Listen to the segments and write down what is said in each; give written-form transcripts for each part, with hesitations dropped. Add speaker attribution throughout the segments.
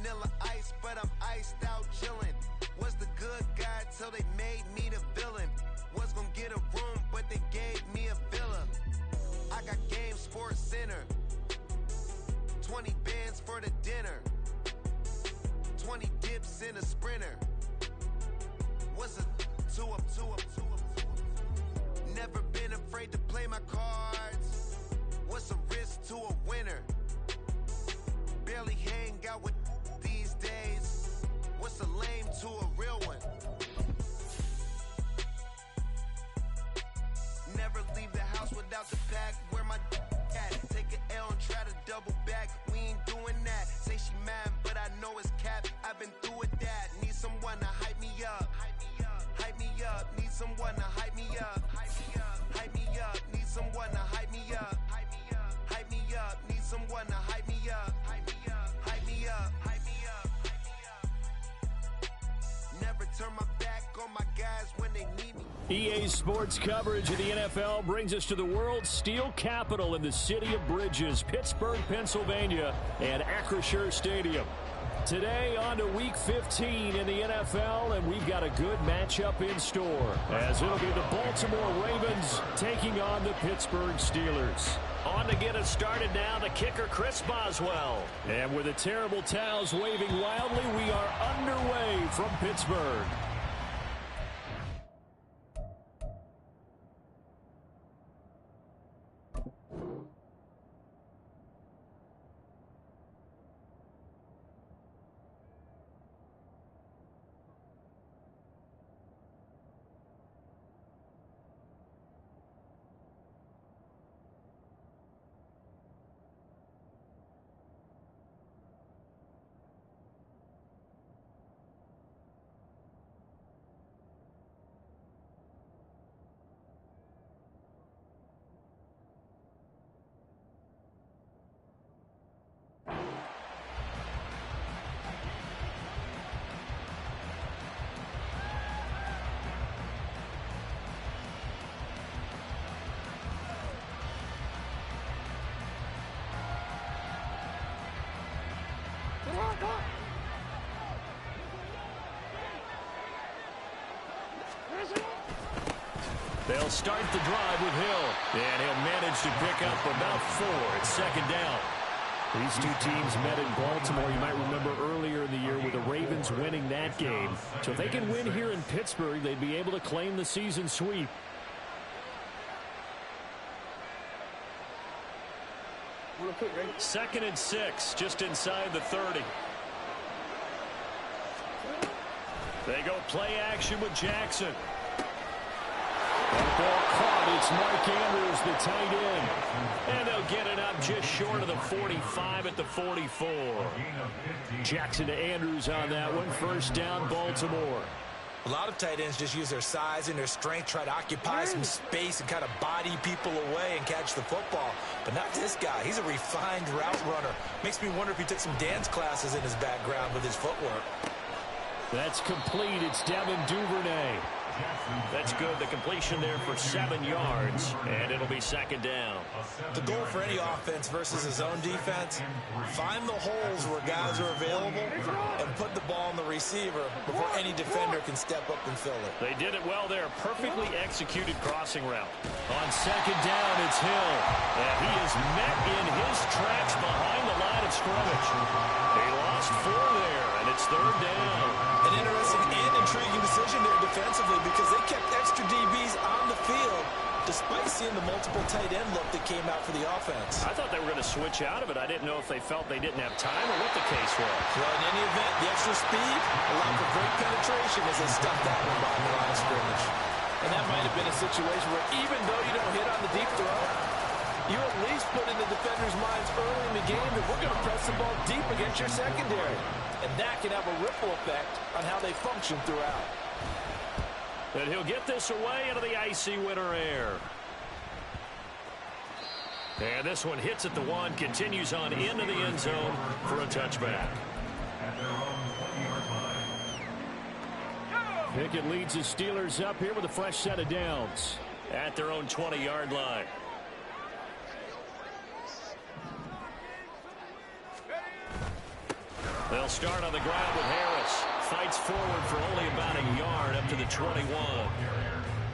Speaker 1: vanilla ice, but I'm iced out chillin'. Was the good guy till they made me the villain. Was gonna get a room, but they gave me a villa. I got Game Sports Center. 20 bands for the dinner. 20 dips in a sprinter. What's a two up? Never been afraid to play my cards. What's a risk to a winner? Barely hang out with these days. What's a lame to a real one? Never leave the house without the pack. Where my at? Take an L and try to double back. We ain't doing that. Say she mad, but I know it's cap. I've been through with that. Need someone to hype me up. Hype me up. Need someone to hype me up. Hype me up. Need someone to hype me up. Hype me up. Need someone to hype me up. Hype me up. Never turn my back on my guys when they need me.
Speaker 2: EA Sports coverage of the NFL brings us to the world's steel capital in the city of Bridges, Pittsburgh, Pennsylvania, and Acrisure Stadium. Today on to Week 15 in the NFL, and we've got a good matchup in store, as it'll be the Baltimore Ravens taking on the Pittsburgh Steelers. On to get us started now, the kicker, Chris Boswell. And with the terrible towels waving wildly, we are underway from Pittsburgh. They'll start the drive with Hill, and he'll manage to pick up about 4. It's second down. These two teams met in Baltimore, you might remember, earlier in the year with the Ravens winning that game. So if they can win here in Pittsburgh, they'd be able to claim the season sweep. Second and 6, just inside the 30. They go play action with Jackson. That ball caught. It's Mark Andrews, the tight end. And they'll get it up just short of the 45 at the 44. Jackson to Andrews on that one. First down, Baltimore.
Speaker 3: A lot of tight ends just use their size and their strength, try to occupy some space and kind of body people away and catch the football. But not this guy. He's a refined route runner. Makes me wonder if he took some dance classes in his background with his footwork.
Speaker 2: That's complete. It's Devin Duvernay. That's good. The completion there for 7 yards, and it'll be second down.
Speaker 3: The goal for any offense versus his own defense, find the holes where guys are available and put the ball on the receiver before any defender can step up and fill it.
Speaker 2: They did it well there. Perfectly executed crossing route. On second down, it's Hill. And he is met in his tracks behind the line of scrimmage. They lost 4 there, and it's third down.
Speaker 3: An interesting and intriguing decision there defensively because they kept extra DBs on the field despite seeing the multiple tight end look that came out for the offense.
Speaker 2: I thought they were going to switch out of it. I didn't know if they felt they didn't have time or what the case was.
Speaker 3: Well, in any event, the extra speed allowed for great penetration as they stuffed that one behind the line of scrimmage. And that might have been a situation where even though you don't hit on the deep throw, you at least put in the defenders' minds early in the game that we're going to press the ball deep against your secondary. And that can have a ripple effect on how they function throughout.
Speaker 2: And he'll get this away into the icy winter air. And this one hits at the 1, continues on into the end zone for a touchback. Pickett leads the Steelers up here with a fresh set of downs at their own 20-yard line. They'll start on the ground with Harris. Fights forward for only about a yard up to the 21.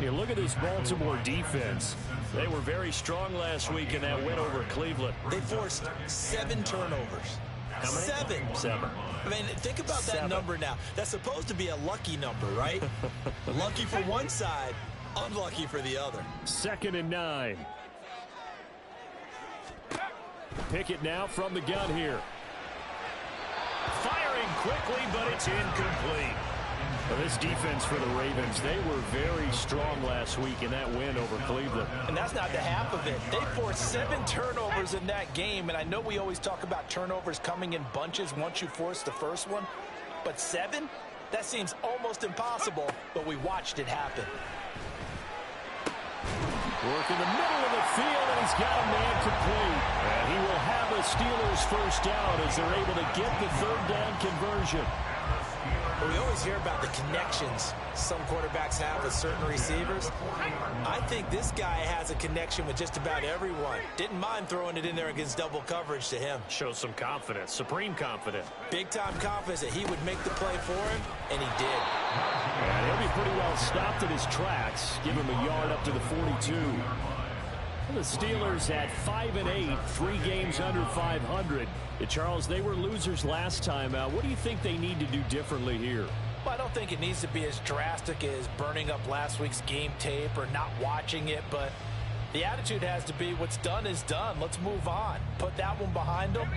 Speaker 2: You look at this Baltimore defense. They were very strong last week in that win over Cleveland.
Speaker 3: They forced 7 turnovers.
Speaker 2: How many? 7.
Speaker 3: I mean, think about that number now. That's supposed to be a lucky number, right? Lucky for one side, unlucky for the other.
Speaker 2: 2nd and 9. Pickett now from the gun here. Firing quickly, but it's incomplete. Well, this defense for the Ravens, they were very strong last week in that win over Cleveland.
Speaker 3: And that's not the half of it. They forced 7 turnovers in that game, and I know we always talk about turnovers coming in bunches once you force the first one, but 7? That seems almost impossible, but we watched it happen.
Speaker 2: Work in the middle of the field, and he's got a man complete. And he will have a Steelers first down as they're able to get the 3rd down conversion.
Speaker 3: Well, we always hear about the connections some quarterbacks have with certain receivers. I think this guy has a connection with just about everyone. Didn't mind throwing it in there against double coverage to him.
Speaker 2: Shows some confidence, supreme confidence.
Speaker 3: Big-time confidence that he would make the play for him, and he did.
Speaker 2: And he'll be pretty well stopped in his tracks. Give him a yard up to the 42. The Steelers at 5-8, 3 games under 500. Charles, they were losers last time out. What do you think they need to do differently here?
Speaker 3: Well, I don't think it needs to be as drastic as burning up last week's game tape or not watching it, but the attitude has to be what's done is done. Let's move on. Put that one behind them,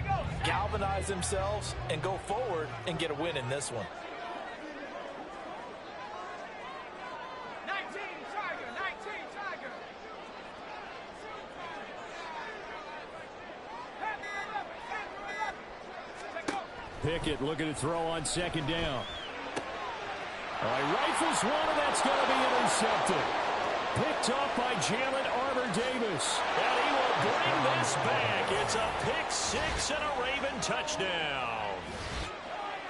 Speaker 3: galvanize themselves, and go forward and get a win in this one.
Speaker 2: Pickett looking to throw on 2nd down. All right, rifles one, and that's going to be intercepted. Picked off by Jalen Armour-Davis. And he will bring this back. It's a pick 6 and a Raven touchdown.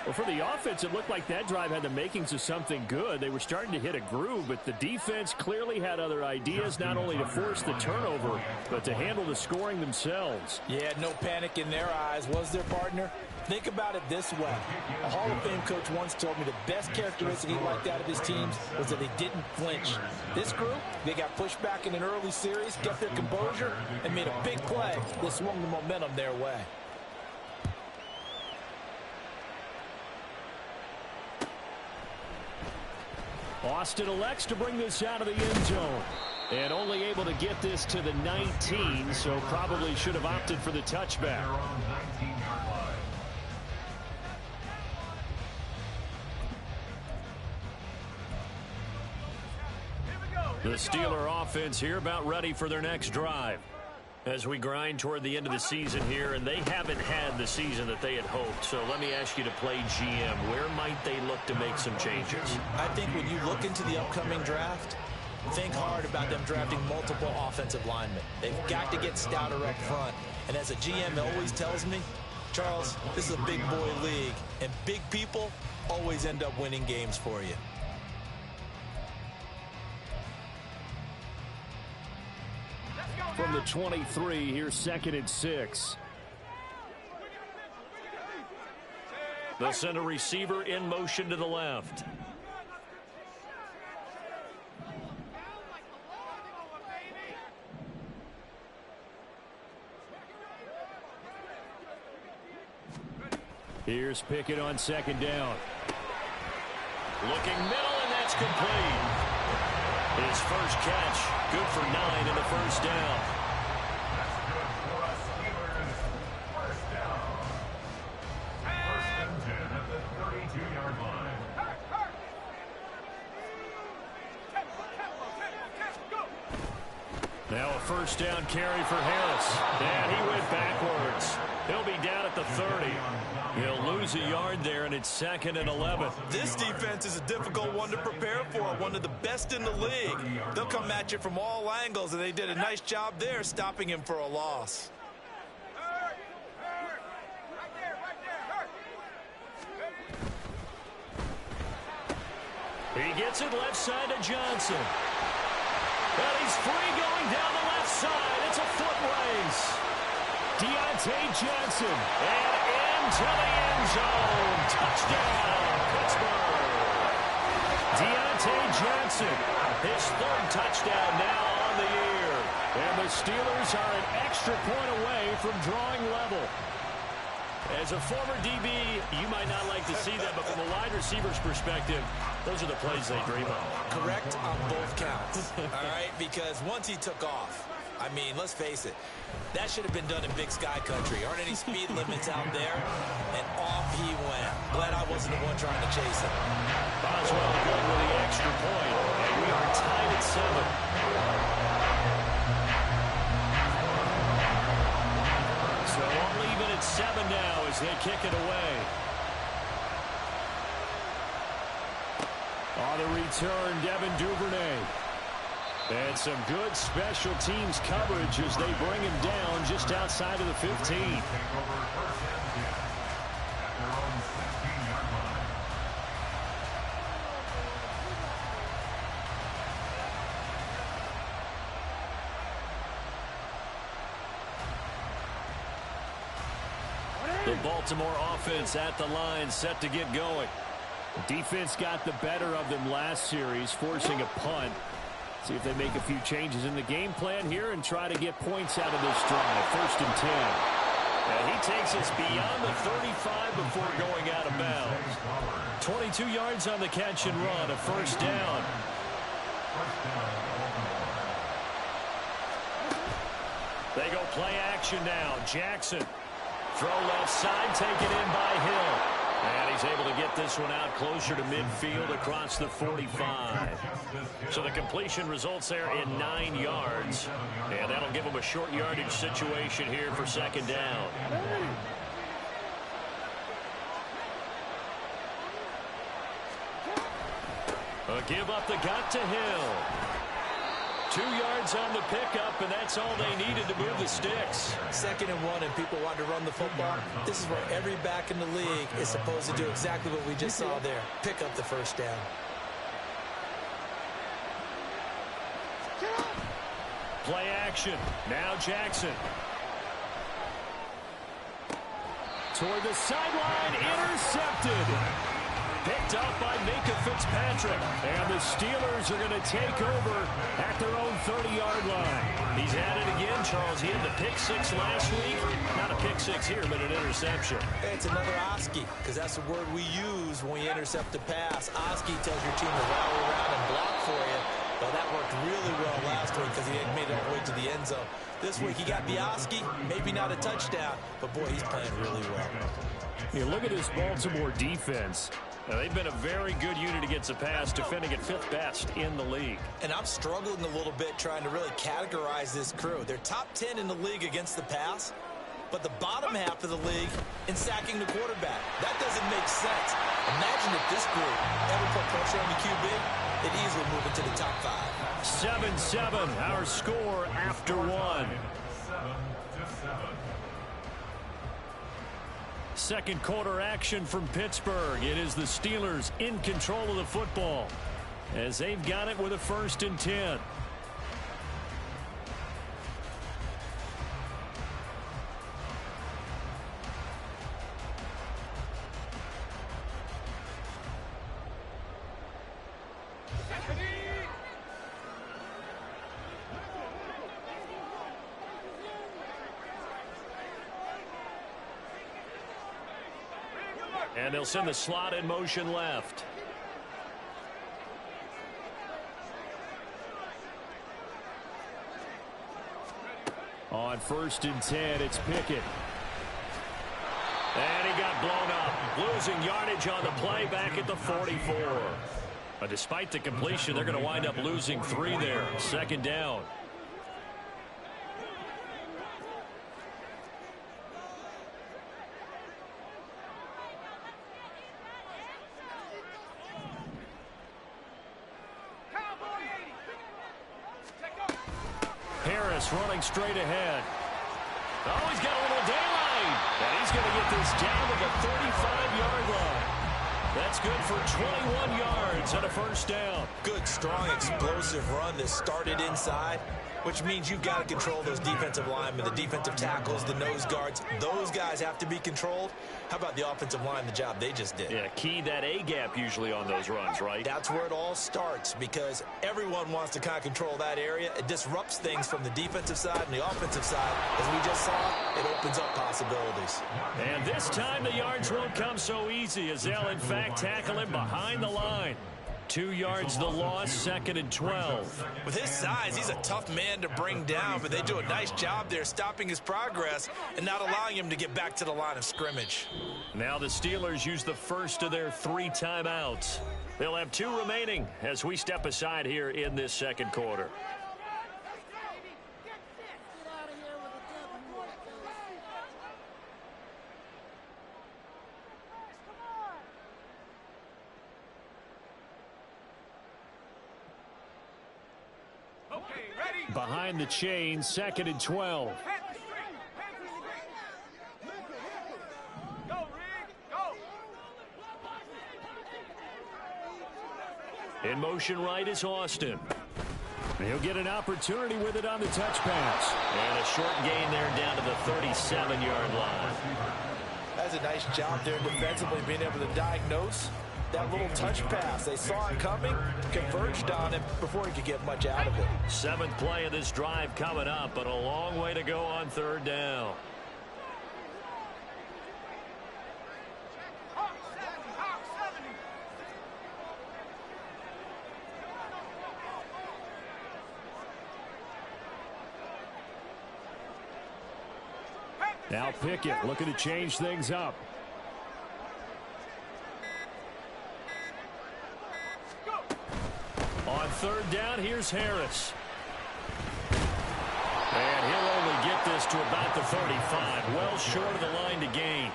Speaker 2: Well, for the offense, it looked like that drive had the makings of something good. They were starting to hit a groove, but the defense clearly had other ideas, not only to force the turnover, but to handle the scoring themselves.
Speaker 3: Yeah, no panic in their eyes, was there, partner? Think about it this way. A Hall of Fame coach once told me the best characteristic he liked out of his teams was that they didn't flinch. This group, they got pushed back in an early series, kept their composure, and made a big play that swung the momentum their way.
Speaker 2: Austin elects to bring this out of the end zone. And only able to get this to the 19, so probably should have opted for the touchback. The Steeler offense here about ready for their next drive. As we grind toward the end of the season here, and they haven't had the season that they had hoped. So let me ask you to play GM. Where might they look to make some changes?
Speaker 3: I think when you look into the upcoming draft, think hard about them drafting multiple offensive linemen. They've got to get stouter up front. And as a GM always tells me, Charles, this is a big boy league, and big people always end up winning games for you.
Speaker 2: From the 23, here's 2nd and 6. They'll send a receiver in motion to the left. Here's Pickett on 2nd down. Looking middle, and that's complete. His first catch, good for 9 and a first down. Now a first down carry for Harris. And he went backwards. He'll be down at the 30. He'll lose a yard there, and it's 2nd and 11.
Speaker 3: This defense is a difficult one to prepare for, one of the best in the league. They'll come at you from all angles, and they did a nice job there stopping him for a loss.
Speaker 2: He gets it left side to Johnson. And he's free going down the left side. It's a foot race. Deontay Johnson. And into the end end zone. Touchdown, Pittsburgh. Deontay Johnson, his third touchdown now on the year. And the Steelers are an extra point away from drawing level. As a former DB, you might not like to see that, but from a wide receiver's perspective, those are the plays they dream of.
Speaker 3: Correct on both counts, all right? Because once he took off, I mean, let's face it, that should have been done in Big Sky Country. Aren't any speed limits out there? And off he went. Glad I wasn't the one trying to chase him.
Speaker 2: Boswell good with the extra point, and we are tied at 7. So only even at 7 now as they kick it away. On the return, Devin Duvernay. And some good special teams coverage as they bring him down just outside of the 15. The Baltimore offense at the line, set to get going. Defense got the better of them last series, forcing a punt. See if they make a few changes in the game plan here and try to get points out of this drive. 1st and 10. And he takes us beyond the 35 before going out of bounds. 22 yards on the catch and run, a 1st down. They go play action now. Jackson. Throw left side, taken in by Hill. And he's able to get this one out closer to midfield across the 45. So the completion results there in 9 yards. And that'll give him a short yardage situation here for 2nd down. A give up the gut to Hill. 2 yards on the pickup, and that's all they needed to move the sticks.
Speaker 3: 2nd and 1, and people want to run the football. This is where every back in the league is supposed to do exactly what we just saw there. Pick up the 1st down.
Speaker 2: Play action. Now Jackson. Toward the sideline, intercepted. Picked up by Minkah Fitzpatrick. And the Steelers are going to take over at their own 30-yard line. He's at it again, Charles. He had the pick 6 last week. Not a pick 6 here, but an interception.
Speaker 3: Hey, it's another Oski, because that's the word we use when we intercept a pass. Oski tells your team to rally around and block for you. Well, that worked really well last week because he had made it all the way to the end zone. This week he got the Oski, maybe not a touchdown, but boy, he's playing really well.
Speaker 2: You look at this Baltimore defense. They've been a very good unit against the pass, defending at 5th best in the league.
Speaker 3: And I'm struggling a little bit trying to really categorize this crew. They're top 10 in the league against the pass, but the bottom half of the league in sacking the quarterback. That doesn't make sense. Imagine if this group ever put pressure on the QB, they'd easily move into the top 5.
Speaker 2: 7-7, our score after 1. Second quarter action from Pittsburgh. It is the Steelers in control of the football as they've got it with a 1st and 10. And they'll send the slot in motion left. On 1st and 10, it's Pickett. And he got blown up. Losing yardage on the play back at the 44. But despite the completion, they're going to wind up losing 3 there. 2nd down. Harris running straight ahead. Oh, he's got a little daylight. And he's going to get this down to the 35-yard line. That's good for 21 yards and a 1st down.
Speaker 3: Good, strong, explosive run that started inside, which means you've got to control those defensive linemen, the defensive tackles, the nose guards. Those guys have to be controlled. How about the offensive line, the job they just did?
Speaker 2: Yeah, key that A-gap usually on those runs, right?
Speaker 3: That's where it all starts because everyone wants to kind of control that area. It disrupts things from the defensive side and the offensive side. As we just saw, it opens up possibilities.
Speaker 2: And this time the yards won't come so easy as they'll, in fact, tackle him behind the line. 2 yards the loss, 2nd and 12.
Speaker 3: With his size, he's a tough man to bring down, but they do a nice job there stopping his progress and not allowing him to get back to the line of scrimmage.
Speaker 2: Now the Steelers use the first of their 3 timeouts. They'll have 2 remaining as we step aside here in this second quarter. Behind the chain, 2nd and 12. In motion right is Austin. He'll get an opportunity with it on the touch pass. And a short gain there down to the 37-yard line.
Speaker 3: That's a nice job there defensively, being able to diagnose that little touch pass. They saw it coming, converged on it before he could get much out of it.
Speaker 2: 7th play of this drive coming up, but a long way to go on 3rd down. Now Pickett looking to change things up. On 3rd down, here's Harris. And he'll only get this to about the 35, well short of the line to gain.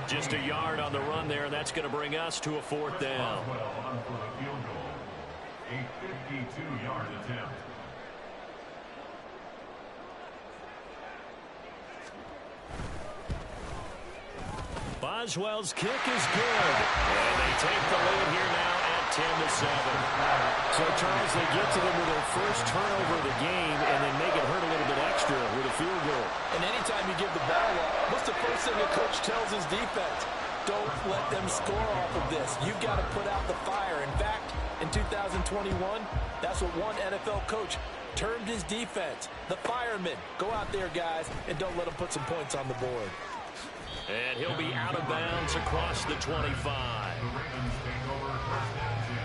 Speaker 2: Just a yard on the run there, and that's going to bring us to a 4th down.
Speaker 4: A 52-yard attempt.
Speaker 2: Boswell's kick is good. And they take the lead here now at 10-7. So, Charles, they get to them with their first turnover of the game and then make it hurt a little bit extra with a field goal.
Speaker 3: And anytime you give the ball up, what's the first thing a coach tells his defense? Don't let them score off of this. You've got to put out the fire. In fact, in 2021, that's what one NFL coach termed his defense. The firemen. Go out there, guys, and don't let them put some points on the board.
Speaker 2: And he'll be out of bounds across the 25.
Speaker 4: The Ravens take over 1st and 10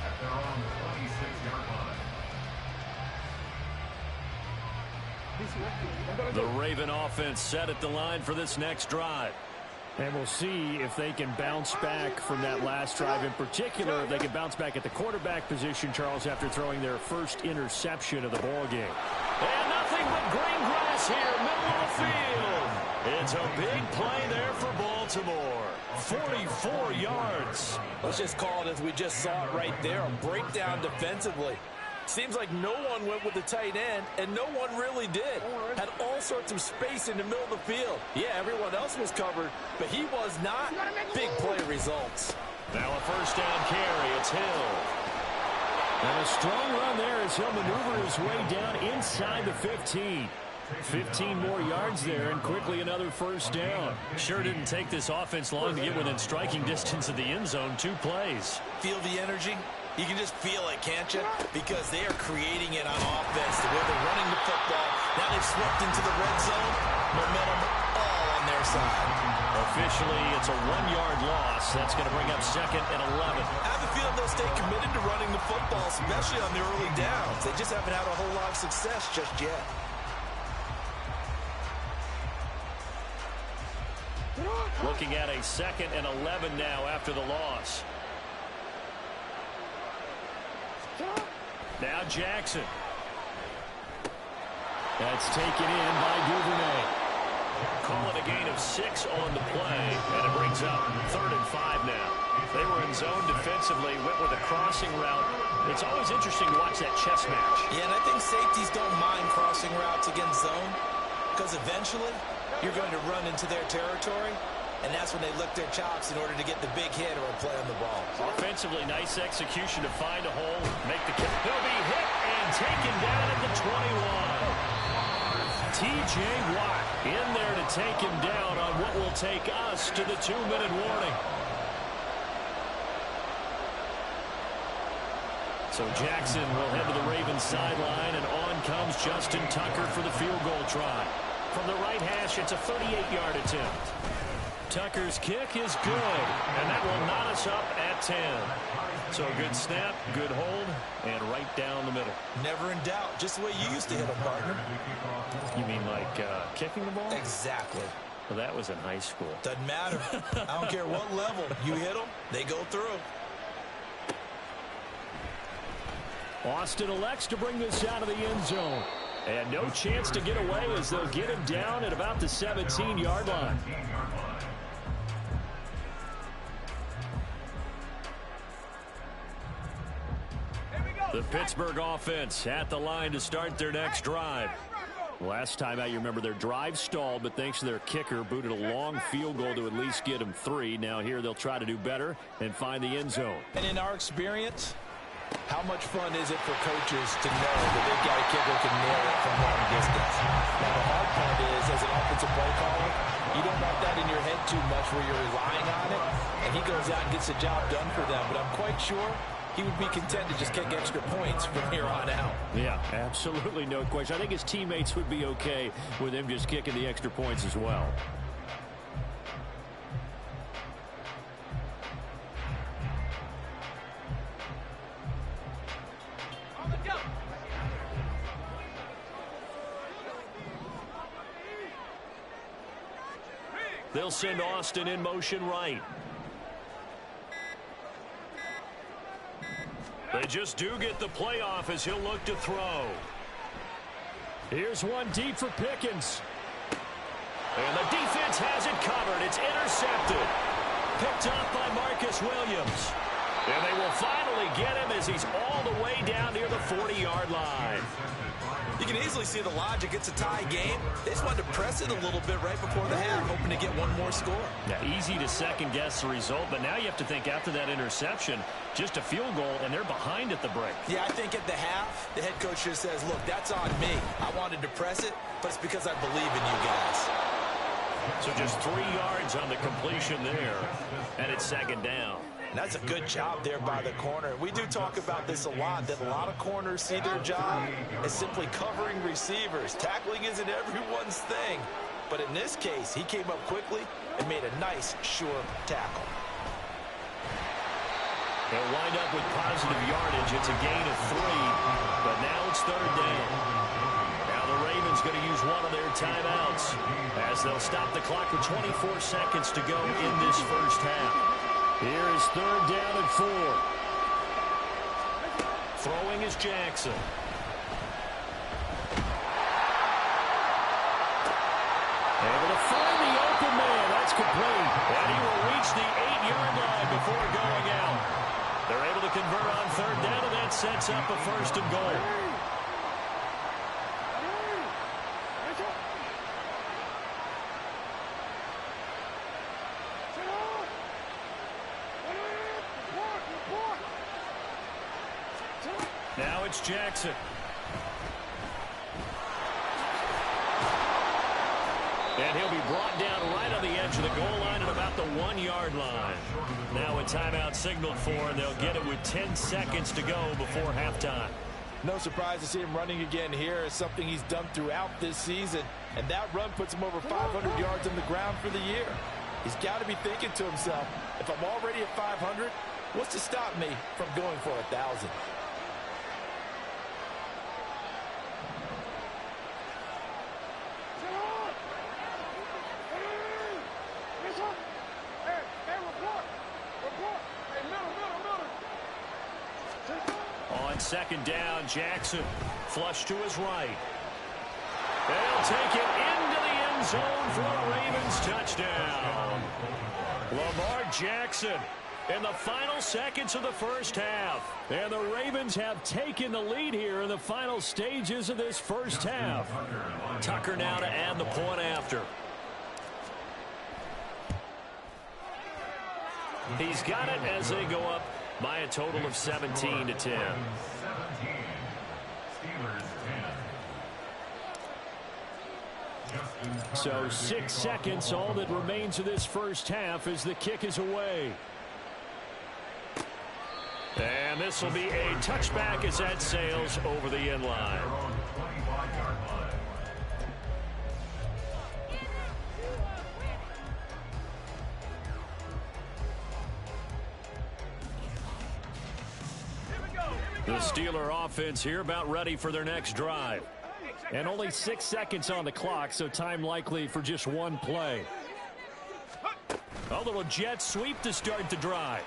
Speaker 4: at their own 26-yard line.
Speaker 2: The Raven offense set at the line for this next drive. And we'll see if they can bounce back from that last drive in particular. If they can bounce back at the quarterback position, Charles, after throwing their first interception of the ballgame. And nothing but green grass here, middle of the field. It's a big play there for Baltimore. 44 yards.
Speaker 3: Let's just call it as we just saw it right there, a breakdown defensively. Seems like no one went with the tight end, and no one really did. Had all sorts of space in the middle of the field. Yeah, everyone else was covered, but he was not. Big play results.
Speaker 2: Now a 1st down carry. It's Hill. And a strong run there as he'll maneuver his way down inside the 15. 15 more yards there, and quickly another 1st down. Sure didn't take this offense long to get within striking distance of the end zone. 2 plays.
Speaker 3: Feel the energy? You can just feel it, can't you? Because they are creating it on offense, the way they're running the football. Now they've swept into the red zone. Momentum all on their side.
Speaker 2: Officially, it's a 1-yard loss. That's going to bring up 2nd and 11.
Speaker 3: I have a feeling they'll stay committed to running the football, especially on the early downs. They just haven't had a whole lot of success just yet.
Speaker 2: Looking at a 2nd and 11 now after the loss. Now Jackson. That's taken in by Duvernay. Call it a gain of 6 on the play, and it brings up 3rd and 5 now. They were in zone defensively, went with a crossing route. It's always interesting to watch that chess match.
Speaker 3: Yeah, and I think safeties don't mind crossing routes against zone, because eventually you're going to run into their territory, and that's when they lick their chops in order to get the big hit or a play on the ball.
Speaker 2: Offensively, nice execution to find a hole, make the kick. He'll be hit and taken down at the 21. T.J. Watt in there to take him down on what will take us to the 2-minute warning. So Jackson will head to the Ravens sideline, and on comes Justin Tucker for the field goal try. From the right hash, it's a 38-yard attempt. Tucker's kick is good, and that will knot us up at 10. So a good snap, good hold, and right down the middle.
Speaker 3: Never in doubt. Just the way you used to hit them, partner.
Speaker 2: You mean like kicking the ball?
Speaker 3: Exactly.
Speaker 2: Well, that was in high school.
Speaker 3: Doesn't matter. I don't care what level. You hit them, they go through.
Speaker 2: Austin elects to bring this out of the end zone. And no chance to get away as they'll get him down at about the 17-yard line. The Pittsburgh offense at the line to start their next drive. Last time out, you remember their drive stalled, but thanks to their kicker, booted a long field goal to at least get them 3. Now here they'll try to do better and find the end zone.
Speaker 3: And in our experience, how much fun is it for coaches to know that they've got a kicker who can nail it from long distance? Now the hard part is, as an offensive play caller, you don't want that in your head too much where you're relying on it, and he goes out and gets the job done for them. But I'm quite sure he would be content to just kick extra points from here on out.
Speaker 2: Yeah, absolutely no question. I think his teammates would be okay with him just kicking the extra points as well. They'll send Austin in motion right. They just do get the playoff as he'll look to throw. Here's one deep for Pickens. And the defense has it covered. It's intercepted. Picked up by Marcus Williams. And they will finally get him as he's all the way down near the 40-yard line.
Speaker 3: You can easily see the logic. It's a tie game. They just wanted to press it a little bit right before the half, hoping to get one more score.
Speaker 2: Yeah, easy to second-guess the result, but now you have to think after that interception, just a field goal, and they're behind at the break.
Speaker 3: Yeah, I think at the half, the head coach just says, look, that's on me. I wanted to press it, but it's because I believe in you guys.
Speaker 2: So just 3 yards on the completion there, and it's second down.
Speaker 3: And that's a good job there by the corner. We do talk about this a lot, that a lot of corners see their job as simply covering receivers. Tackling isn't everyone's thing. But in this case, he came up quickly and made a nice, sure tackle.
Speaker 2: They'll wind up with positive yardage. It's a gain of 3, but now it's third down. Now the Ravens going to use one of their timeouts as they'll stop the clock with 24 seconds to go in this first half. Here is third down and 4. Throwing is Jackson. Able to find the open man. That's complete. And he will reach the 8-yard line before going out. They're able to convert on third down, and that sets up a first and goal. Now it's Jackson. And he'll be brought down right on the edge of the goal line at about the 1-yard line. Now a timeout signaled for, and they'll get it with 10 seconds to go before halftime.
Speaker 3: No surprise to see him running again here. It's something he's done throughout this season. And that run puts him over 500 yards on the ground for the year. He's got to be thinking to himself, if I'm already at 500, what's to stop me from going for 1,000?
Speaker 2: On second down, Jackson flush to his right. They'll take it into the end zone for a Ravens touchdown. Lamar Jackson in the final seconds of the first half. And the Ravens have taken the lead here in the final stages of this first half. Tucker now to add the point after. He's got it as they go up by a total of 17-10.
Speaker 4: 17. Steelers 10.
Speaker 2: So 6 seconds, all that remains of this first half as the kick is away. And this will be a touchback as that sails over the end line. The Steeler offense here about ready for their next drive. And only 6 seconds on the clock, so time likely for just one play. A little jet sweep to start the drive.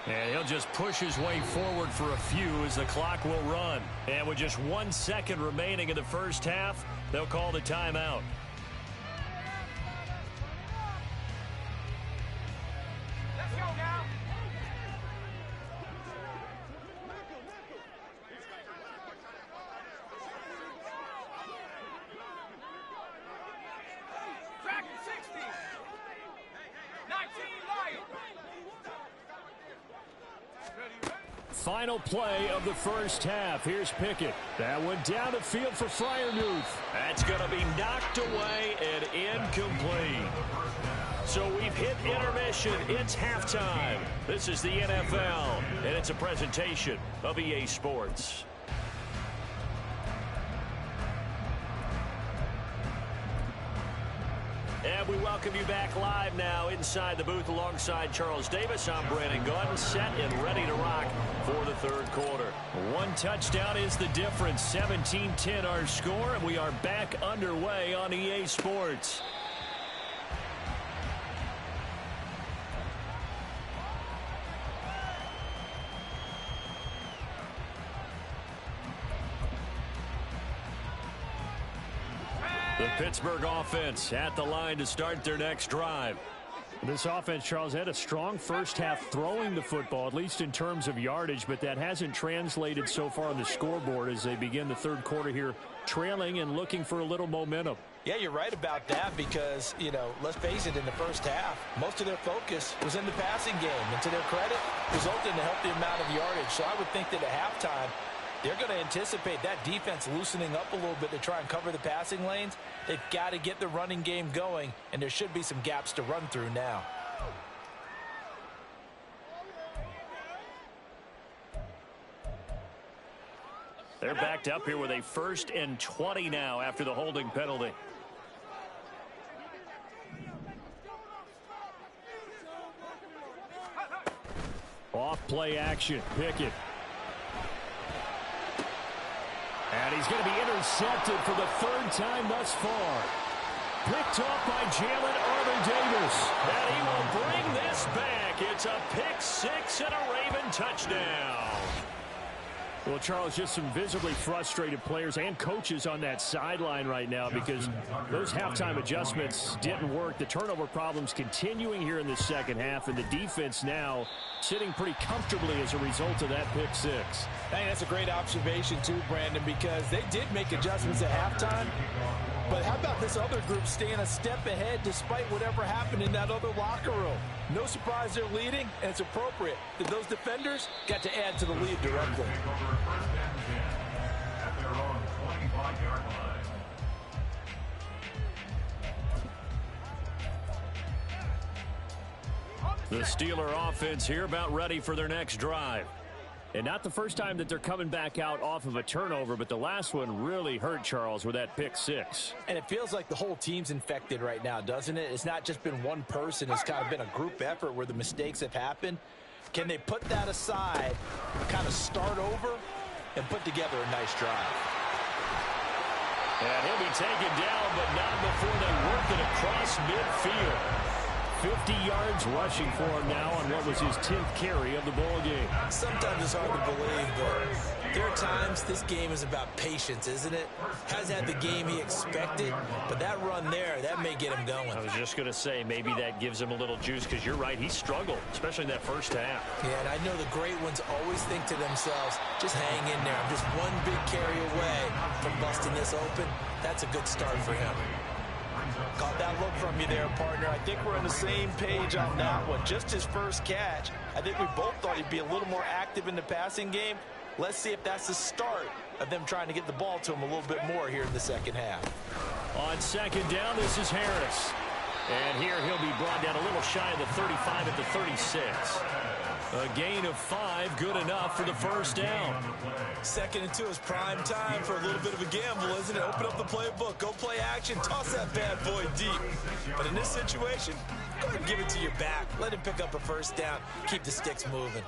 Speaker 2: And he'll just push his way forward for a few as the clock will run. And with just 1 second remaining in the first half, they'll call the timeout.
Speaker 5: Let's go now. Track 60. 19 Lion.
Speaker 2: Final play of the first half. Here's Pickett. That went down the field for Freiermuth. That's going to be knocked away and incomplete. So we've hit intermission. It's halftime. This is the NFL, and it's a presentation of EA Sports. And we welcome you back live now inside the booth alongside Charles Davis. I'm Brandon Gaudin, set and ready to rock for the third quarter. One touchdown is the difference. 17-10 our score, and we are back underway on EA Sports. The Pittsburgh offense at the line to start their next drive. This offense, Charles, had a strong first half throwing the football, at least in terms of yardage, but that hasn't translated so far on the scoreboard as they begin the third quarter here, trailing and looking for a little momentum.
Speaker 3: Yeah, you're right about that because, let's face it, in the first half, most of their focus was in the passing game. And to their credit, resulted in a healthy amount of yardage. So I would think that at halftime, they're going to anticipate that defense loosening up a little bit to try and cover the passing lanes. They've got to get the running game going, and there should be some gaps to run through now.
Speaker 2: They're backed up here with a 1st and 20 now after the holding penalty. Off play action. Pickett. And he's going to be intercepted for the 3rd time thus far. Picked off by Jalen Armour-Davis. And he will bring this back. It's a pick 6 and a Raven touchdown. Well, Charles, just some visibly frustrated players and coaches on that sideline right now because those halftime adjustments didn't work. The turnover problems continuing here in the second half, and the defense now sitting pretty comfortably as a result of that pick 6.
Speaker 3: Hey, that's a great observation too, Brandon, because they did make adjustments at halftime. But how about this other group staying a step ahead despite whatever happened in that other locker room? No surprise they're leading, and it's appropriate that those defenders got to add to the lead directly.
Speaker 2: The Steeler offense here about ready for their next drive. And not the first time that they're coming back out off of a turnover, but the last one really hurt, Charles, with that pick 6.
Speaker 3: And it feels like the whole team's infected right now, doesn't it? It's not just been one person. It's kind of been a group effort where the mistakes have happened. Can they put that aside, kind of start over, and put together a nice drive?
Speaker 2: And he'll be taken down, but not before they work it across midfield. 50 yards rushing for him now on what was his 10th carry of the ball game.
Speaker 3: Sometimes it's hard to believe, but there are times this game is about patience, isn't it? Hasn't had the game he expected, but that run there, that may get him going.
Speaker 2: I was just going to say maybe that gives him a little juice because you're right, he struggled, especially in that first half.
Speaker 3: Yeah, and I know the great ones always think to themselves, just hang in there. I'm just one big carry away from busting this open. That's a good start for him. Caught that look from you there, partner. I think we're on the same page on that one. Just his first catch. I think we both thought he'd be a little more active in the passing game. Let's see if that's the start of them trying to get the ball to him a little bit more here in the second half.
Speaker 2: On second down, this is Harris. And here he'll be brought down a little shy of the 35 at the 36. A gain of 5, good enough for the first down.
Speaker 3: 2nd and 2 is prime time for a little bit of a gamble, isn't it? Open up the playbook, go play action, toss that bad boy deep. But in this situation, go ahead and give it to your back. Let him pick up a first down. Keep the sticks moving.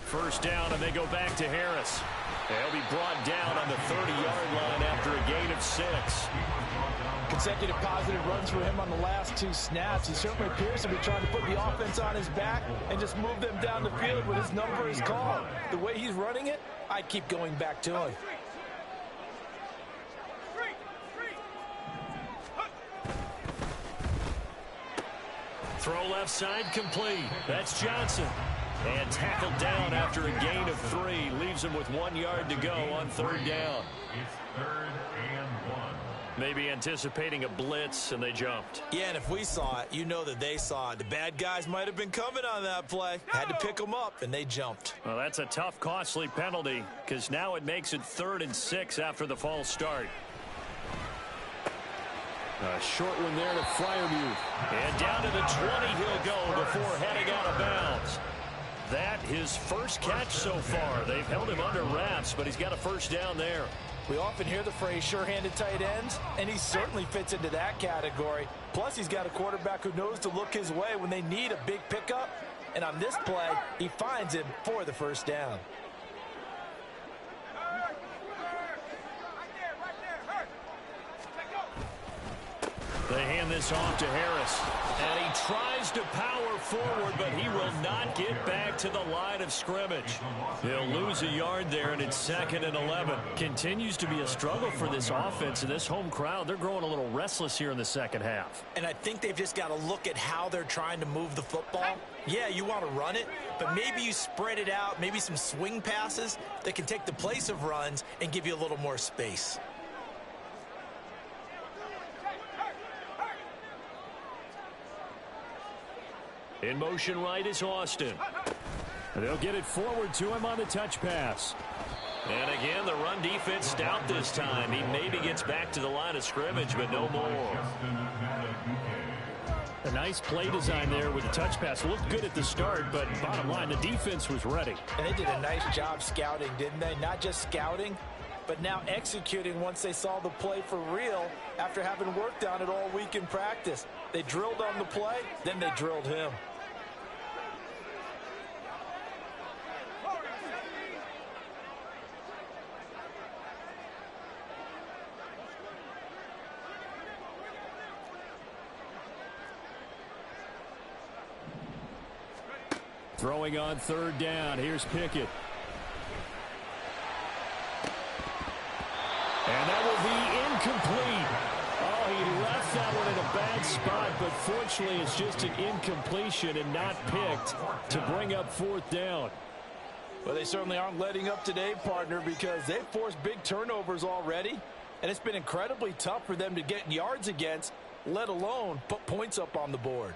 Speaker 2: First down, and they go back to Harris. They'll be brought down on the 30-yard line after a gain of 6.
Speaker 3: Consecutive positive runs for him on the last 2 snaps. He certainly appears to be trying to put the offense on his back and just move them down the field when his number is called. The way he's running it, I'd keep going back to him.
Speaker 2: Throw left side complete. That's Johnson. And tackled down after a gain of 3. Leaves him with 1 yard to go on 3rd down.
Speaker 4: It's 3rd and 1.
Speaker 2: Maybe anticipating a blitz, and they jumped.
Speaker 3: Yeah, and if we saw it, you know that they saw it. The bad guys might have been coming on that play. Had to pick them up, and they jumped.
Speaker 2: Well, that's a tough, costly penalty, because now it makes it 3rd and 6 after the false start. A short one there to Freiermuth. And down to the 20 he'll go before heading out of bounds. That his first catch so far. They've held him under wraps, but he's got a first down there.
Speaker 3: We often hear the phrase sure-handed tight ends, and he certainly fits into that category. Plus, he's got a quarterback who knows to look his way when they need a big pickup. And on this play, he finds him for the first down.
Speaker 2: They hand this off to Harris. And he tries to power forward, but he will not get back to the line of scrimmage. They'll lose a yard there, and it's 2nd and 11. Continues to be a struggle for this offense and this home crowd. They're growing a little restless here in the second half.
Speaker 3: And I think they've just got to look at how they're trying to move the football. Yeah, you want to run it, but maybe you spread it out, maybe some swing passes that can take the place of runs and give you a little more space.
Speaker 2: In motion right is Austin. They'll get it forward to him on the touch pass. And again, the run defense stout this time. He maybe gets back to the line of scrimmage, but no more. A nice play design there with the touch pass. Looked good at the start, but bottom line, the defense was ready.
Speaker 3: And they did a nice job scouting, didn't they? Not just scouting, but now executing once they saw the play for real after having worked on it all week in practice. They drilled on the play, then they drilled him.
Speaker 2: Throwing on 3rd down. Here's Pickett. And that will be incomplete. Oh, he left that one in a bad spot, but fortunately it's just an incompletion and not picked to bring up 4th down.
Speaker 3: Well, they certainly aren't letting up today, partner, because they've forced big turnovers already, and it's been incredibly tough for them to get yards against, let alone put points up on the board.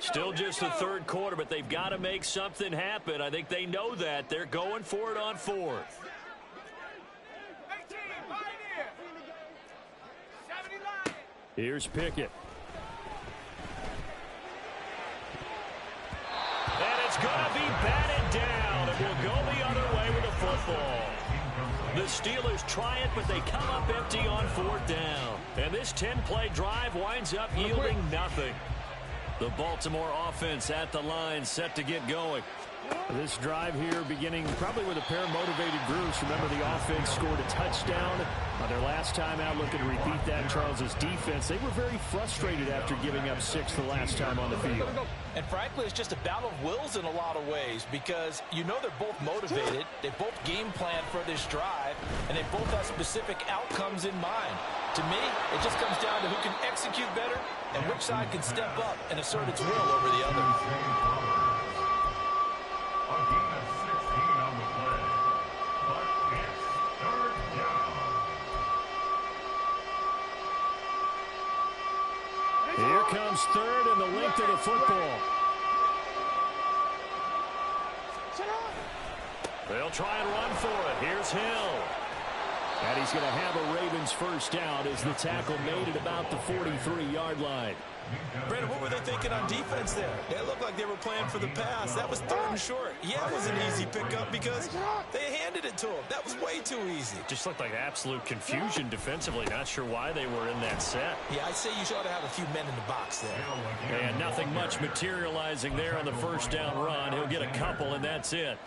Speaker 2: Still just the 3rd quarter, but they've got to make something happen. I think they know that. They're going for it on 4th. Here's Pickett. And it's going to be batted down. It will go the other way with the football. The Steelers try it, but they come up empty on 4th down. And this 10-play drive winds up yielding nothing. The Baltimore offense at the line, set to get going. This drive here beginning probably with a pair of motivated groups. Remember, the offense scored a touchdown on their last time out. Looking to repeat that. Charles's defense, they were very frustrated after giving up 6 the last time on the field.
Speaker 3: And frankly, it's just a battle of wills in a lot of ways, because you know they're both motivated. They both game plan for this drive, and they both have specific outcomes in mind. To me, it just comes down to who can execute better and which side can step up and assert its will over the other.
Speaker 4: A gain of 16 on the play. But
Speaker 2: Here comes third and the length of the football. They'll try and run for it. Here's Hill. And he's going to have a Ravens first down as the tackle made at about the 43-yard line.
Speaker 3: Brandon, what were they thinking on defense there? It looked like they were playing for the pass. That was third and short. Yeah, it was an easy pickup because they handed it to him. That was way too easy.
Speaker 2: Just looked like absolute confusion defensively. Not sure why they were in that set.
Speaker 3: Yeah, I'd say you ought to have a few men in the box there.
Speaker 2: And nothing much materializing there on the first down run. He'll get a couple, and that's it.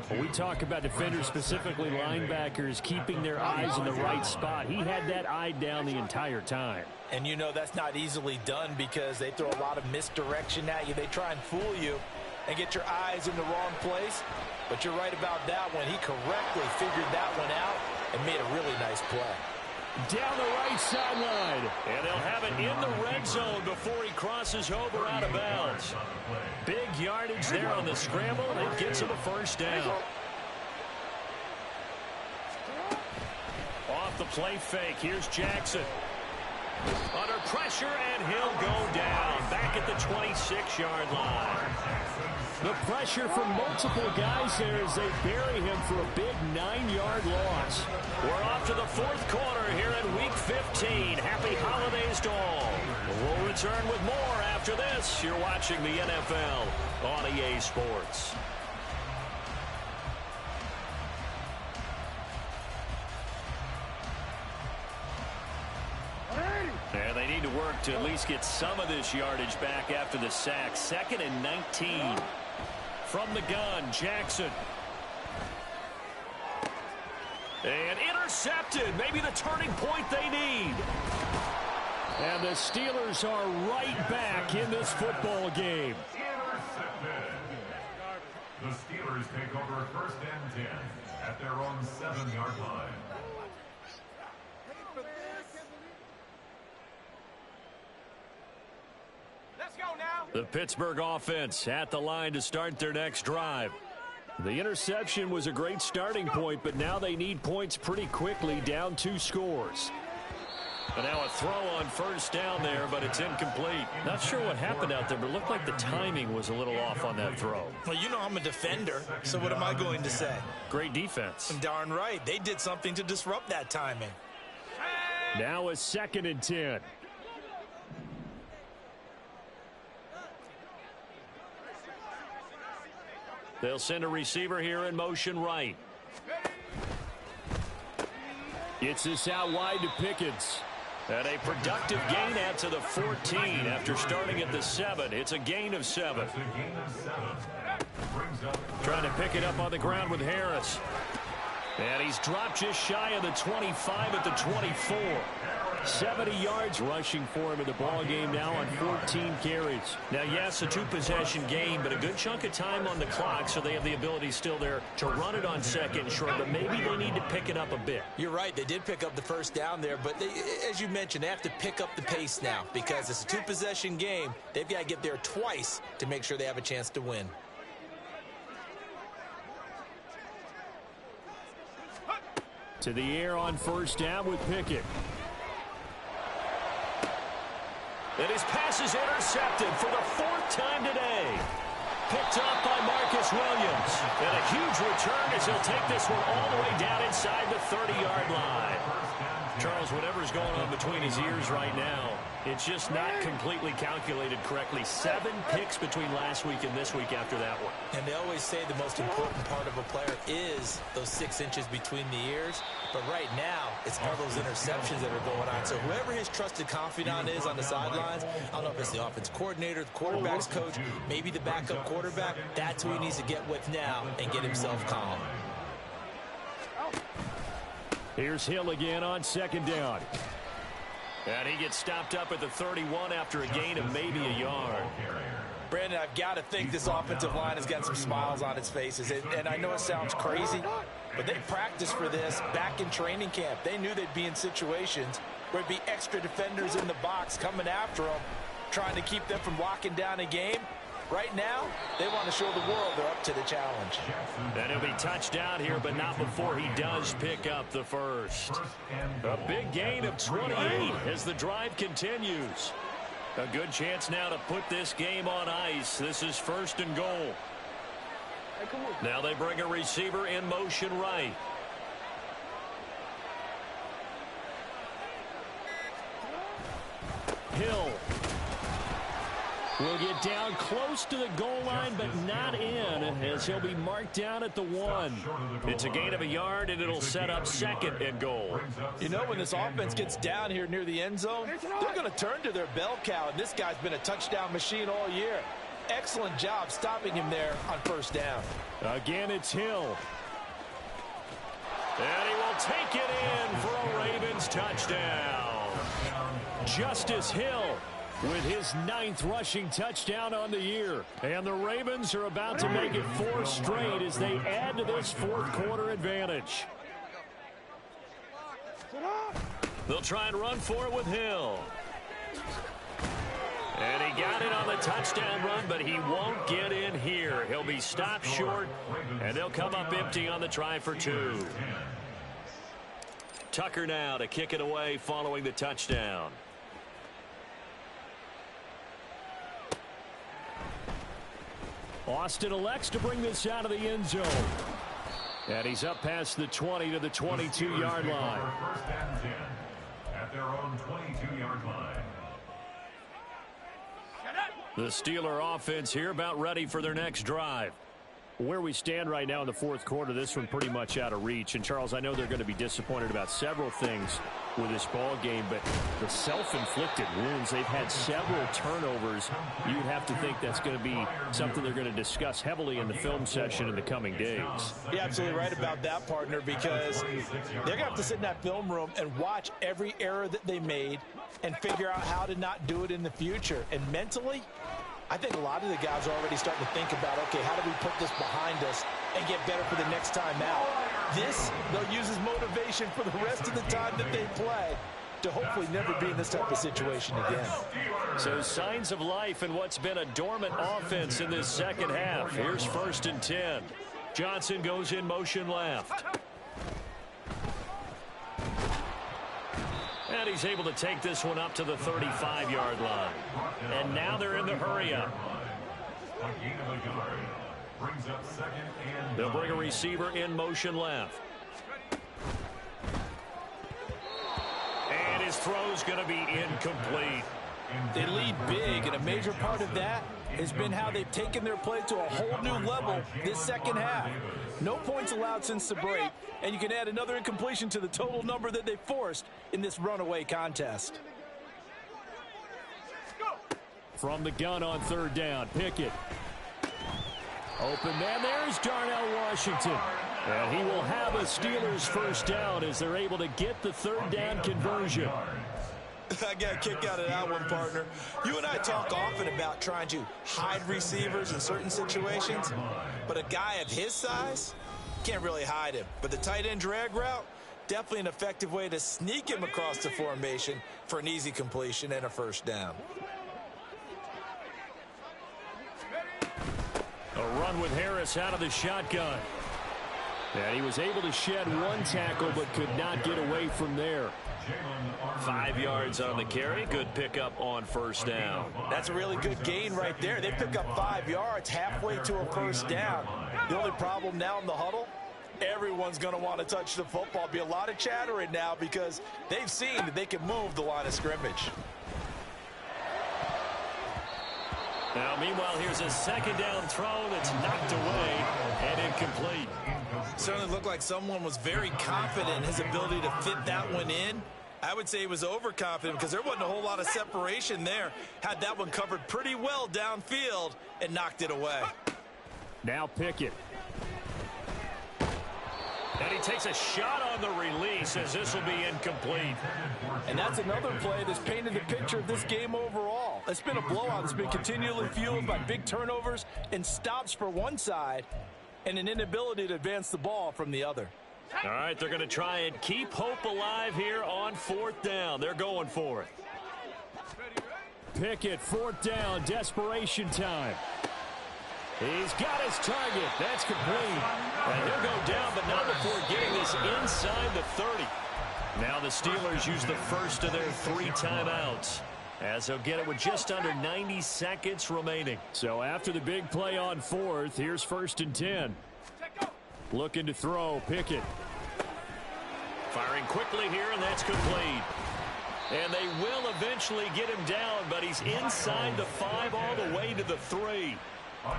Speaker 2: When we talk about defenders, specifically linebackers, keeping their eyes in the right spot, he had that eye down the entire time.
Speaker 3: And you know that's not easily done because they throw a lot of misdirection at you. They try and fool you and get your eyes in the wrong place. But you're right about that one. He correctly figured that one out and made a really nice play.
Speaker 2: Down the right sideline. And they'll have it in the red zone before he crosses over out of bounds. Big yardage there on the scramble, and it gets him a first down. Off the play fake, here's Jackson. Under pressure, and he'll go down. Back at the 26-yard line. The pressure from multiple guys there as they bury him for a big 9-yard loss. We're off to the fourth quarter here in Week 15. Happy holidays to all. We'll return with more after this. You're watching the NFL on EA Sports. And they need to work to at least get some of this yardage back after the sack. 2nd and 19. From the gun, Jackson. And intercepted. Maybe the turning point they need. And the Steelers are right back in this football game.
Speaker 4: Intercepted. The Steelers take over 1st and 10 at their own 7-yard line.
Speaker 5: Let's go now.
Speaker 2: The Pittsburgh offense at the line to start their next drive. The interception was a great starting point, but now they need points pretty quickly, down 2 scores. And now a throw on first down there, but it's incomplete. Not sure what happened out there, but it looked like the timing was a little off on that throw.
Speaker 3: Well, you know I'm a defender, so what am I going to say?
Speaker 2: Great defense.
Speaker 3: Darn right. They did something to disrupt that timing.
Speaker 2: Now a 2nd and 10. They'll send a receiver here in motion right. It's this out wide to Pickens. And a productive gain out to the 14 after starting at the 7. It's a gain of 7. Trying to pick it up on the ground with Harris. And he's dropped just shy of the 25 at the 24. 70 yards rushing for him in the ball game now on 14 carries. Now, yes, a 2-possession game, but a good chunk of time on the clock, so they have the ability still there to run it on 2nd and short, but maybe they need to pick it up a bit.
Speaker 3: You're right. They did pick up the first down there, but as you mentioned, they have to pick up the pace now because it's a 2-possession game. They've got to get there twice to make sure they have a chance to win.
Speaker 2: To the air on first down with Pickett. And his pass is intercepted for the 4th time today. Picked up by Marcus Williams. And a huge return as he'll take this one all the way down inside the 30-yard line. Charles, whatever's going on between his ears right now, it's just not completely calculated correctly. 7 picks between last week and this week after that one.
Speaker 3: And they always say the most important part of a player is those 6 inches between the ears. But right now, it's all those interceptions that are going on. So whoever his trusted confidant is on the sidelines, I don't know if it's the offense coordinator, the quarterback's coach, maybe the backup quarterback, that's who he needs to get with now and get himself calm.
Speaker 2: Here's Hill again on 2nd down. And he gets stopped up at the 31 after a gain of maybe a yard.
Speaker 3: Brandon, I've got to think this offensive line has got some smiles on its faces. And I know it sounds crazy, but they practiced for this back in training camp. They knew they'd be in situations where there'd be extra defenders in the box coming after them, trying to keep them from locking down a game. Right now, they want to show the world they're up to the challenge.
Speaker 2: And he'll be touched down here, but not before he does pick up the first. A big gain of 28 as the drive continues. A good chance now to put this game on ice. This is 1st and goal. Now they bring a receiver in motion right. Hill will get down close to the goal line, but not in, as he'll be marked down at the 1. It's a gain of a yard, and it'll set up 2nd and goal.
Speaker 3: You know, when this offense gets down here near the end zone, they're going to turn to their bell cow, and this guy's been a touchdown machine all year. Excellent job stopping him there on 1st down.
Speaker 2: Again, it's Hill. And he will take it in for a Ravens touchdown. Justice Hill with his 9th rushing touchdown on the year. And the Ravens are about to make it 4 straight as they add to this 4th quarter advantage. They'll try and run for it with Hill. And he got it on the touchdown run, but he won't get in here. He'll be stopped short, and they'll come up empty on the try for 2. Tucker now to kick it away following the touchdown. Austin elects to bring this out of the end zone. And he's up past the 20 to the 22-yard line.
Speaker 4: 1st and 10 at their own 22-yard line.
Speaker 2: The Steeler offense here about ready for their next drive. Where we stand right now in the 4th quarter, this one pretty much out of reach. And, Charles, I know they're going to be disappointed about several things with this ball game, but the self-inflicted wounds, they've had several turnovers. You'd have to think that's going to be something they're going to discuss heavily in the film session in the coming days.
Speaker 3: You're absolutely right about that, partner, because they're going to have to sit in that film room and watch every error that they made and figure out how to not do it in the future. And mentally, I think a lot of the guys are already starting to think about, okay, how do we put this behind us and get better for the next time out? This, they'll use as motivation for the rest of the time that they play to hopefully never be in this type of situation again.
Speaker 2: So signs of life in what's been a dormant offense in this 2nd half. Here's 1st and 10. Johnson goes in motion left. And he's able to take this one up to the 35-yard line. And now they're in the hurry-up. They'll bring a receiver in motion left. And his throw's going to be incomplete.
Speaker 3: They lead big, and a major part of that has been how they've taken their play to a whole new level this 2nd half. No points allowed since the break, and you can add another incompletion to the total number that they forced in this runaway contest.
Speaker 2: From the gun on 3rd down, Pickett. Open man, there's Darnell Washington. And he will have a Steelers 1st down as they're able to get the 3rd down conversion.
Speaker 3: I got a kick out of that one, partner. You and I talk often about trying to hide receivers in certain situations, but a guy of his size can't really hide him. But the tight end drag route, definitely an effective way to sneak him across the formation for an easy completion and a 1st down.
Speaker 2: A run with Harris out of the shotgun. And he was able to shed 1 tackle but could not get away from there. 5 yards on the carry. Good pickup on 1st down.
Speaker 3: That's a really good gain right there. They pick up 5 yards halfway to a 1st down. The only problem now in the huddle, everyone's going to want to touch the football. Be a lot of chattering now because they've seen that they can move the line of scrimmage.
Speaker 2: Now, meanwhile, here's a 2nd down throw that's knocked away and incomplete.
Speaker 3: Certainly looked like someone was very confident in his ability to fit that one in. I would say he was overconfident because there wasn't a whole lot of separation there. Had that one covered pretty well downfield and knocked it away.
Speaker 2: Now Pickett. And he takes a shot on the release as this will be incomplete.
Speaker 3: And that's another play that's painted the picture of this game overall. It's been a blowout. It's been continually fueled by big turnovers and stops for one side and an inability to advance the ball from the other.
Speaker 2: All right, they're going to try and keep hope alive here on 4th down. They're going for it. Pickett, 4th down, desperation time. He's got his target. That's complete. And he'll go down, but not before getting this inside the 30. Now the Steelers use the first of their 3 timeouts. as he'll get it with just under 90 seconds remaining. So after the big play on 4th, here's 1st and 10. Looking to throw, Pickett. Firing quickly here, and that's complete. And they will eventually get him down, but he's inside the 5 all the way to the 3.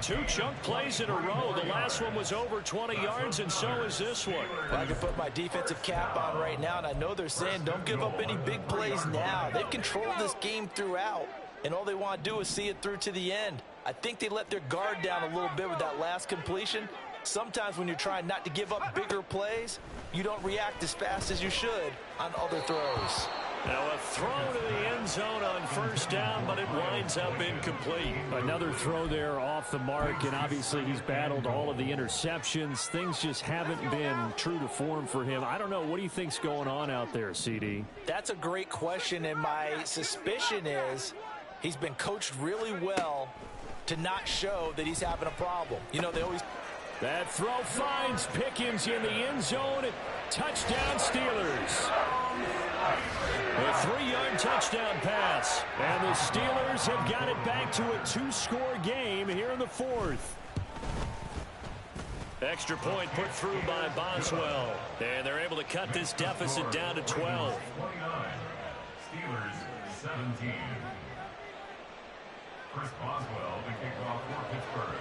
Speaker 2: 2 chunk plays in a row. The last one was over 20 yards, and so is this one.
Speaker 3: Well, I can put my defensive cap on right now, and I know they're saying don't give up any big plays now. They've controlled this game throughout, and all they want to do is see it through to the end. I think they let their guard down a little bit with that last completion. Sometimes when you're trying not to give up bigger plays, you don't react as fast as you should on other throws.
Speaker 2: Now a throw to the end zone on 1st down, but it winds up incomplete. Another throw there off the mark, and obviously he's battled all of the interceptions. Things just haven't been true to form for him. I don't know. What do you think's going on out there, CD?
Speaker 3: That's a great question, and my suspicion is he's been coached really well to not show that he's having a problem. You know, they always...
Speaker 2: That throw finds Pickens in the end zone. Touchdown, Steelers. A 3-yard touchdown pass. And the Steelers have got it back to a 2-score game here in the 4th. Extra point put through by Boswell. And they're able to cut this deficit down to 12.
Speaker 4: 29. Steelers 17. Chris Boswell to kick off for Pittsburgh.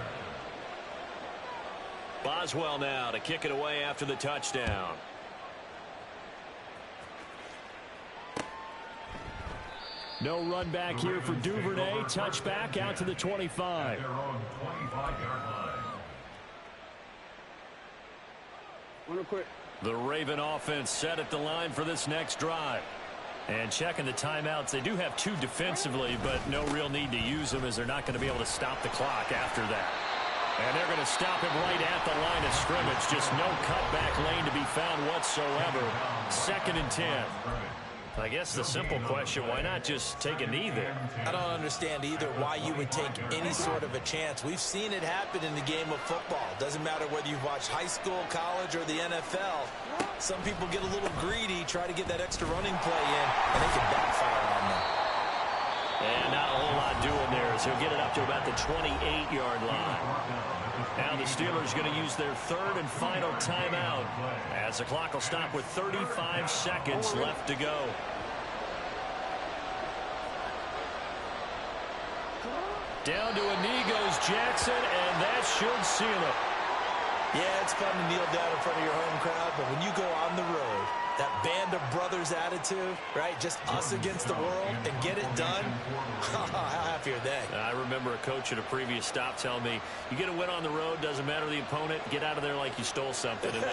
Speaker 2: Boswell now to kick it away after the touchdown. No run back here for Duvernay. Touchback out to the 25.
Speaker 4: Their own 25-yard line.
Speaker 2: The Raven offense set at the line for this next drive. And checking the timeouts, they do have 2 defensively, but no real need to use them as they're not going to be able to stop the clock after that. And they're going to stop him right at the line of scrimmage. Just no cutback lane to be found whatsoever. 2nd and 10. I guess the simple question, why not just take a knee there?
Speaker 3: I don't understand either why you would take any sort of a chance. We've seen it happen in the game of football. Doesn't matter whether you've watched high school, college, or the NFL. Some people get a little greedy, try to get that extra running play in, and they can backfire on them.
Speaker 2: And not a whole lot doing there as he'll get it up to about the 28-yard line. Now the Steelers going to use their 3rd and final timeout as the clock will stop with 35 seconds left to go. Down to a knee goes Jackson, and that should seal it.
Speaker 3: Yeah, it's fun to kneel down in front of your home crowd, but when you go on the road, that band of brothers attitude, right? Just us against the world and get it done. How happy are they?
Speaker 2: I remember a coach at a previous stop telling me, you get a win on the road, doesn't matter the opponent, get out of there like you stole something. And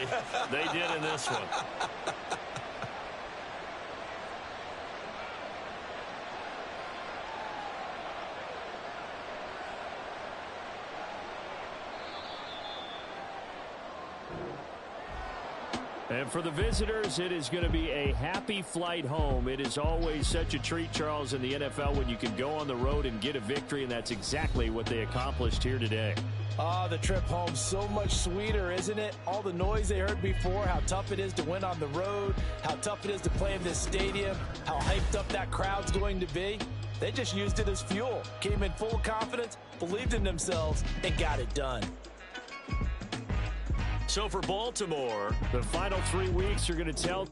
Speaker 2: they did in this one. And for the visitors, it is going to be a happy flight home. It is always such a treat, Charles, in the NFL when you can go on the road and get a victory, and that's exactly what they accomplished here today.
Speaker 3: The trip home, so much sweeter, isn't it? All the noise they heard before, how tough it is to win on the road, how tough it is to play in this stadium, how hyped up that crowd's going to be. They just used it as fuel, came in full confidence, believed in themselves, and got it done.
Speaker 2: So for Baltimore, the final 3 weeks are going to tell